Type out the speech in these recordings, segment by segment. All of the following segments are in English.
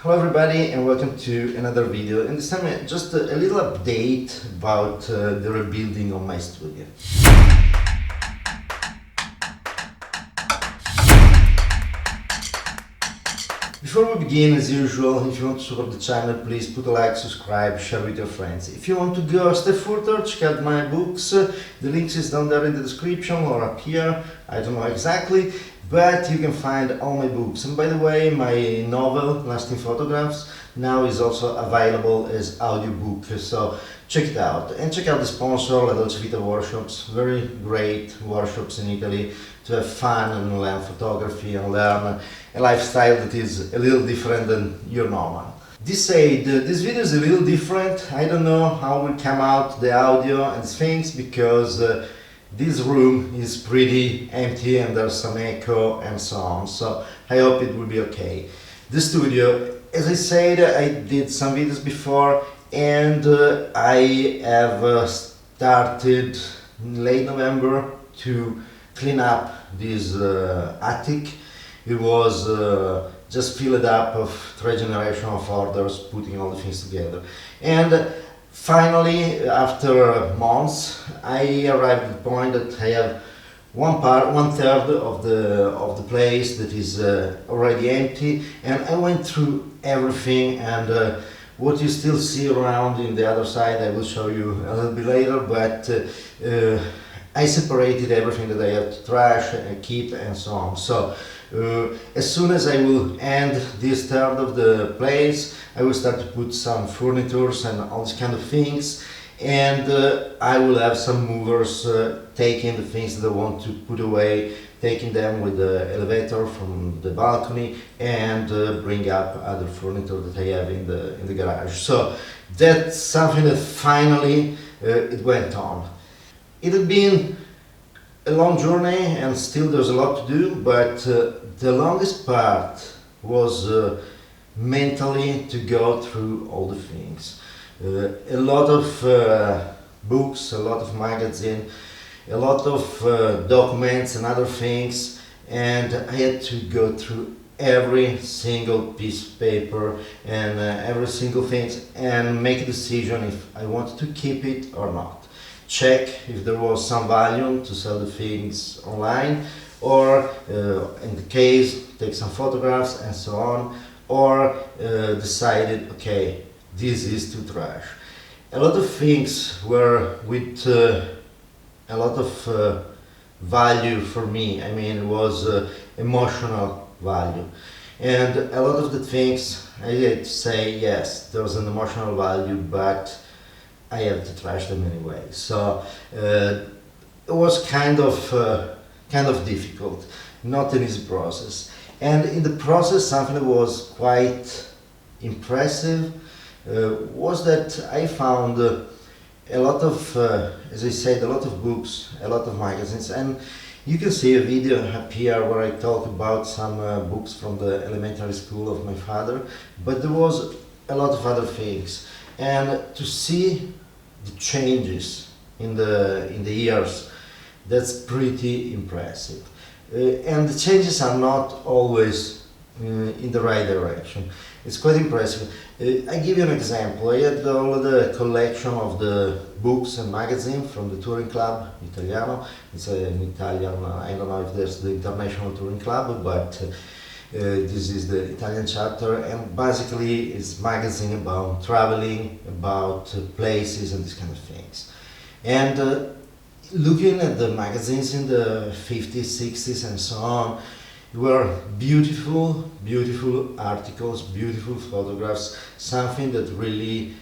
Hello everybody and welcome to another video, and this time just a little update about the rebuilding of my studio. Before we begin, as usual, if you want to support the channel, please put a like, subscribe, share with your friends. If you want to go a step further, check out my books. The links is down there in the description or up here, I don't know exactly, but you can find all my books. And by the way, my novel, Lasting Photographs, now is also available as audiobook, so check it out. And check out the sponsor, La Dolce Vita workshops, very great workshops in Italy to have fun and learn photography and learn a lifestyle that is a little different than your normal. This said, this video is a little different. I don't know how will come out the audio and things because this room is pretty empty and there's some echo and so on, so I hope it will be okay. The studio, as I said, I did some videos before, and I have started in late November to clean up this attic. It was just filled up of 3 generations of orders, putting all the things together. And finally, after months, I arrived at the point that I have one third of the place that is already empty, and I went through everything, and what you still see around in the other side I will show you a little bit later, but I separated everything that I have to trash and keep and so on. So as soon as I will end this third of the place, I will start to put some furnitures and all these kind of things, and I will have some movers taking the things that I want to put away, taking them with the elevator from the balcony, and bring up other furniture that I have in the garage. So that's something that finally it went on. It had been a long journey and still there's a lot to do, but the longest part was mentally to go through all the things. A lot of books, a lot of magazine, a lot of documents and other things, and I had to go through every single piece of paper and every single thing and make a decision if I wanted to keep it or not. Check if there was some value to sell the things online, or in the case, take some photographs and so on, or decided, okay, this is too trash. A lot of things were with a lot of value for me. I mean, it was emotional value, and a lot of the things I had to say, yes, there was an emotional value, but I have to trash them anyway. So it was kind of difficult, not an easy process. And in the process, something that was quite impressive was that I found a lot of, as I said, a lot of books, a lot of magazines, and you can see a video up here where I talk about some books from the elementary school of my father, but there was a lot of other things. And to see the changes in the years, that's pretty impressive. And the changes are not always in the right direction. It's quite impressive. I give you an example. I had all the collection of the books and magazines from the touring club Italiano. It's an Italian, I don't know if there's the international touring club, but this is the Italian chapter, and basically it's magazine about traveling, about places and these kind of things. And looking at the magazines in the 50s, 60s and so on, were beautiful, beautiful articles, beautiful photographs, something that really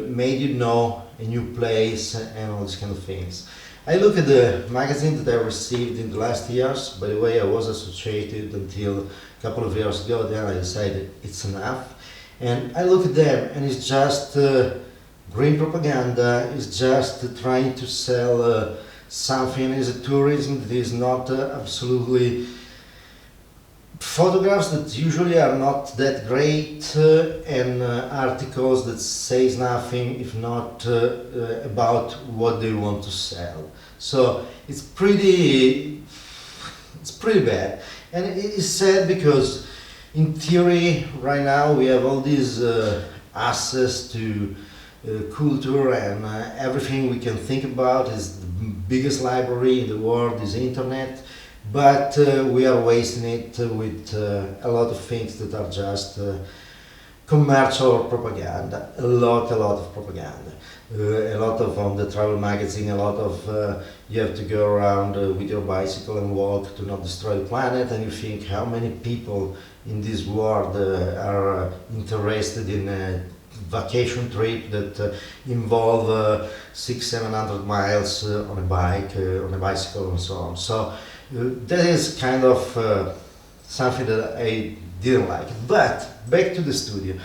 made you know a new place and all these kind of things. I look at the magazine that I received in the last years. By the way, I was associated until a couple of years ago, then I decided it's enough. And I look at them and it's just green propaganda, it's just trying to sell something. It's a tourism that is not absolutely photographs that usually are not that great, and articles that says nothing if not about what they want to sell. So it's pretty bad, and it is sad because In theory, right now we have all these access to culture and everything we can think about is the biggest library in the world is internet, but we are wasting it with a lot of things that are just commercial propaganda, a lot of propaganda. A lot of on the travel magazine, a lot of you have to go around with your bicycle and walk to not destroy the planet, and you think how many people in this world are interested in a vacation trip that involve 600-700 miles on a bike, on a bicycle and so on. So that is kind of something that I didn't like. But back to the studio.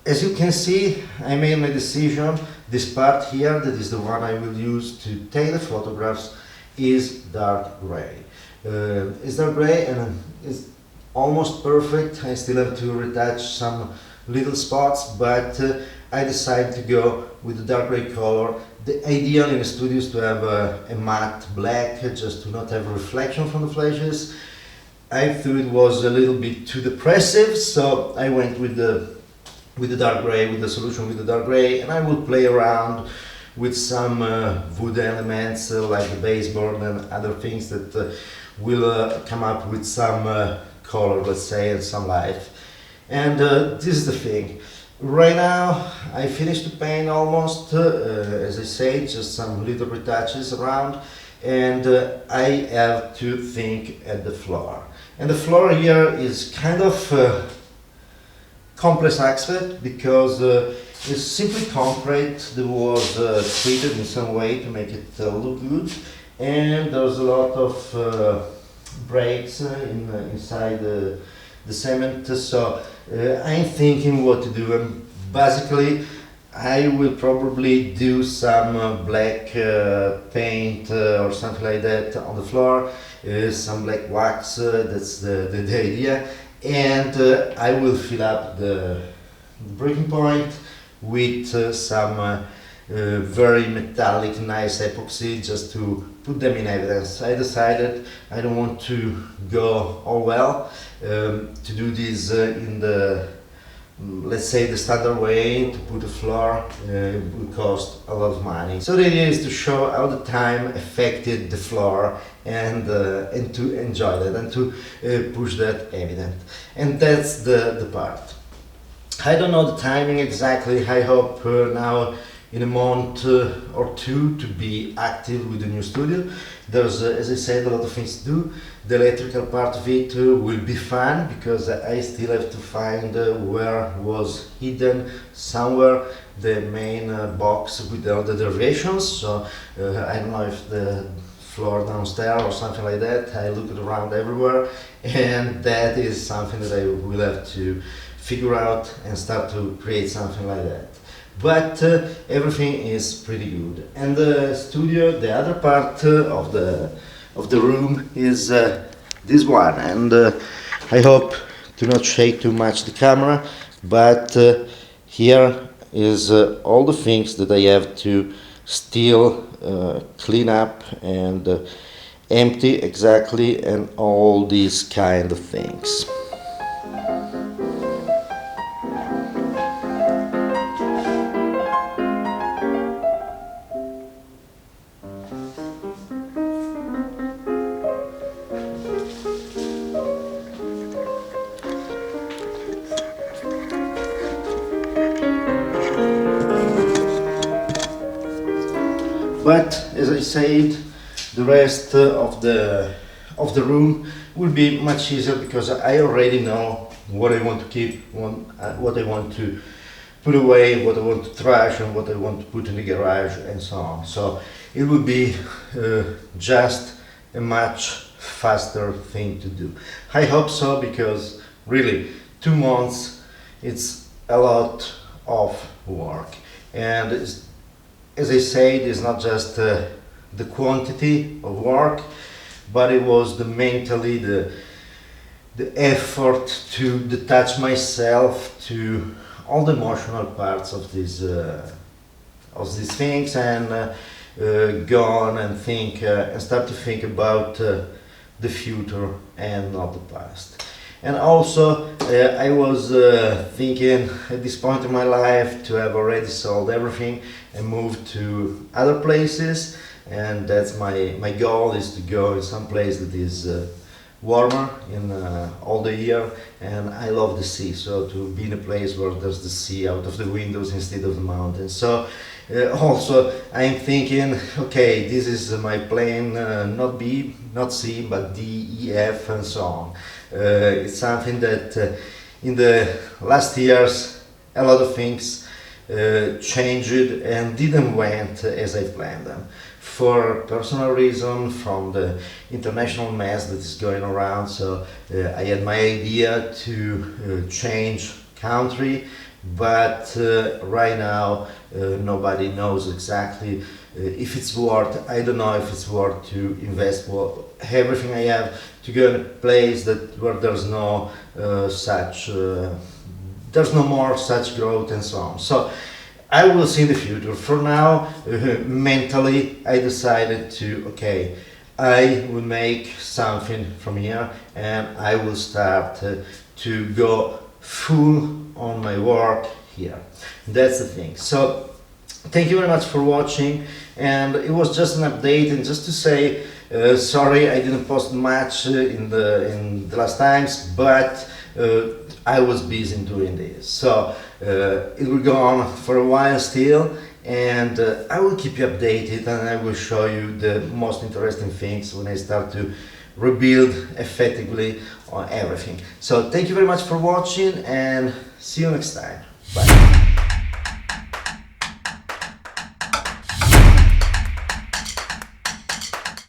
As you can see, I made my decision. This part here, that is the one I will use to take the photographs, is dark gray. It's dark gray and it's almost perfect. I still have to retouch some little spots, but I decided to go with the dark gray color. The ideal in the studio is to have a matte black, just to not have a reflection from the flashes. I thought it was a little bit too depressive, so I went with the dark gray, with the solution with the dark gray, and I will play around with some wood elements like the baseboard and other things that will come up with some color, let's say, and some life. And this is the thing. Right now I finished the paint almost, as I say, just some little retouches around, and I have to think at the floor. And the floor here is kind of complex aspect because it's simply concrete that was treated in some way to make it look good, and there's a lot of breaks inside the cement, so I'm thinking what to do, and basically I will probably do some black paint or something like that on the floor, some black wax, that's the idea, and I will fill up the breaking point with some very metallic, nice epoxy, just to put them in evidence. I decided I don't want to go all well, to do this in the, let's say, the standard way. To put a floor will cost a lot of money. So the idea is to show how the time affected the floor, and to enjoy that and to push that evident. And that's the part. I don't know the timing exactly. I hope now in a month or two to be active with the new studio. There's, as I said, a lot of things to do. The electrical part of it will be fun because I still have to find where was hidden somewhere the main box with all the derivations. So I don't know if the floor downstairs or something like that. I looked around everywhere, and that is something that I will have to figure out and start to create something like that. But everything is pretty good. And the studio, the other part of the room is this one, and I hope to not shake too much the camera, but here is all the things that I have to still clean up and empty exactly, and all these kind of things. But as I said, the rest of the room will be much easier because I already know what I want to keep, what I want to put away, what I want to trash, and what I want to put in the garage, and so on. So it will be just a much faster thing to do. I hope so, because really 2 months, it's a lot of work, and as I said, it's not just the quantity of work, but it was the mentally, the effort to detach myself to all the emotional parts of these things, and go on and think and start to think about the future and not the past. And also I was thinking at this point in my life to have already sold everything and moved to other places, and that's my goal, is to go in some place that is warmer in all the year. And I love the sea, so to be in a place where there's the sea out of the windows instead of the mountains. So also I'm thinking, okay, this is my plan, not B, not C, but D, E, F, and so on. It's something that in the last years a lot of things changed and didn't went as I planned them. For personal reason, from the international mess that is going around, so I had my idea to change country, but right now nobody knows exactly if it's worth. I don't know if it's worth to invest everything I have to go in a place where there's no there's no more such growth and so on. So I will see in the future. For now, mentally, I decided to, okay, I will make something from here, and I will start to go full on my work here. That's the thing. So thank you very much for watching, and it was just an update, and just to say sorry I didn't post much in the last times, but I was busy in doing this. So it will go on for a while still, and I will keep you updated, and I will show you the most interesting things when I start to rebuild effectively on everything. So thank you very much for watching, and see you next time. Bye.